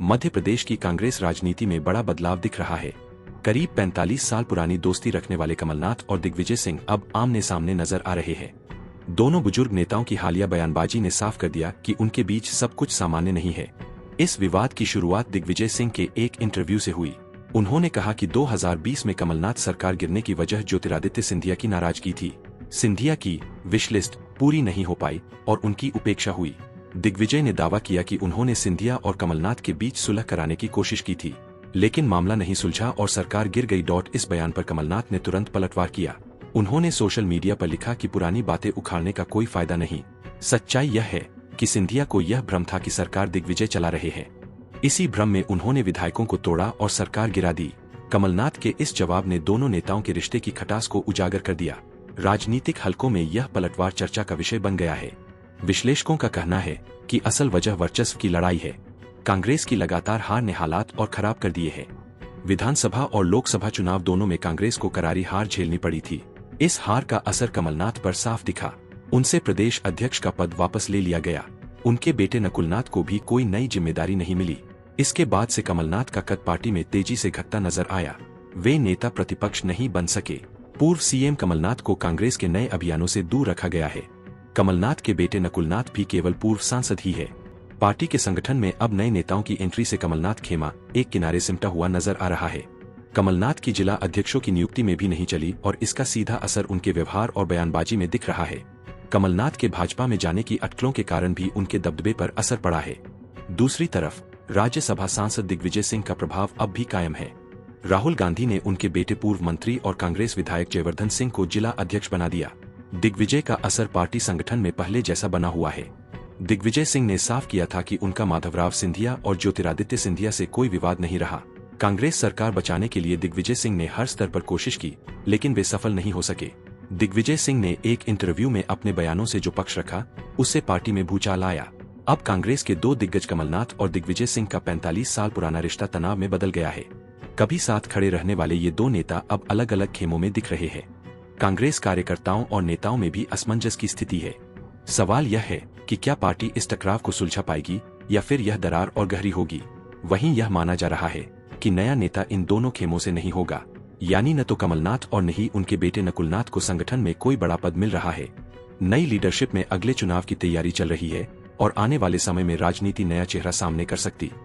मध्य प्रदेश की कांग्रेस राजनीति में बड़ा बदलाव दिख रहा है। करीब 45 साल पुरानी दोस्ती रखने वाले कमलनाथ और दिग्विजय सिंह अब आमने सामने नजर आ रहे हैं। दोनों बुजुर्ग नेताओं की हालिया बयानबाजी ने साफ कर दिया कि उनके बीच सब कुछ सामान्य नहीं है। इस विवाद की शुरुआत दिग्विजय सिंह के एक इंटरव्यू से हुई। उन्होंने कहा कि 2020 में कमलनाथ सरकार गिरने की वजह ज्योतिरादित्य सिंधिया की नाराजगी थी। सिंधिया की विश लिस्ट पूरी नहीं हो पाई और उनकी उपेक्षा हुई। दिग्विजय ने दावा किया कि उन्होंने सिंधिया और कमलनाथ के बीच सुलह कराने की कोशिश की थी, लेकिन मामला नहीं सुलझा और सरकार गिर गई। इस बयान पर कमलनाथ ने तुरंत पलटवार किया। उन्होंने सोशल मीडिया पर लिखा कि पुरानी बातें उखाड़ने का कोई फायदा नहीं। सच्चाई यह है कि सिंधिया को यह भ्रम था कि सरकार दिग्विजय चला रहे हैं। इसी भ्रम में उन्होंने विधायकों को तोड़ा और सरकार गिरा दी। कमलनाथ के इस जवाब ने दोनों नेताओं के रिश्ते की खटास को उजागर कर दिया। राजनीतिक हलकों में यह पलटवार चर्चा का विषय बन गया है। विश्लेषकों का कहना है कि असल वजह वर्चस्व की लड़ाई है। कांग्रेस की लगातार हार ने हालात और खराब कर दिए हैं। विधानसभा और लोकसभा चुनाव दोनों में कांग्रेस को करारी हार झेलनी पड़ी थी। इस हार का असर कमलनाथ पर साफ दिखा। उनसे प्रदेश अध्यक्ष का पद वापस ले लिया गया। उनके बेटे नकुलनाथ को भी कोई नई जिम्मेदारी नहीं मिली। इसके बाद से कमलनाथ का कद पार्टी में तेजी से घटता नजर आया। वे नेता प्रतिपक्ष नहीं बन सके। पूर्व सीएम कमलनाथ को कांग्रेस के नए अभियानों से दूर रखा गया है। कमलनाथ के बेटे नकुलनाथ भी केवल पूर्व सांसद ही है। पार्टी के संगठन में अब नए नेताओं की एंट्री से कमलनाथ खेमा एक किनारे सिमटा हुआ नजर आ रहा है। कमलनाथ की जिला अध्यक्षों की नियुक्ति में भी नहीं चली और इसका सीधा असर उनके व्यवहार और बयानबाजी में दिख रहा है। कमलनाथ के भाजपा में जाने की अटकलों के कारण भी उनके दबदबे पर असर पड़ा है। दूसरी तरफ राज्यसभा सांसद दिग्विजय सिंह का प्रभाव अब भी कायम है। राहुल गांधी ने उनके बेटे पूर्व मंत्री और कांग्रेस विधायक जयवर्धन सिंह को जिला अध्यक्ष बना दिया। दिग्विजय का असर पार्टी संगठन में पहले जैसा बना हुआ है। दिग्विजय सिंह ने साफ किया था कि उनका माधवराव सिंधिया और ज्योतिरादित्य सिंधिया से कोई विवाद नहीं रहा। कांग्रेस सरकार बचाने के लिए दिग्विजय सिंह ने हर स्तर पर कोशिश की, लेकिन वे सफल नहीं हो सके। दिग्विजय सिंह ने एक इंटरव्यू में अपने बयानों से जो पक्ष रखा, उससे पार्टी में भूचाल आया। अब कांग्रेस के दो दिग्गज कमलनाथ और दिग्विजय सिंह का 45 साल पुराना रिश्ता तनाव में बदल गया है। कभी साथ खड़े रहने वाले ये दो नेता अब अलग अलग खेमों में दिख रहे हैं। कांग्रेस कार्यकर्ताओं और नेताओं में भी असमंजस की स्थिति है। सवाल यह है कि क्या पार्टी इस टकराव को सुलझा पाएगी या फिर यह दरार और गहरी होगी। वहीं यह माना जा रहा है कि नया नेता इन दोनों खेमों से नहीं होगा, यानी न तो कमलनाथ और न ही उनके बेटे नकुलनाथ को संगठन में कोई बड़ा पद मिल रहा है। नई लीडरशिप में अगले चुनाव की तैयारी चल रही है और आने वाले समय में राजनीति नया चेहरा सामने कर सकती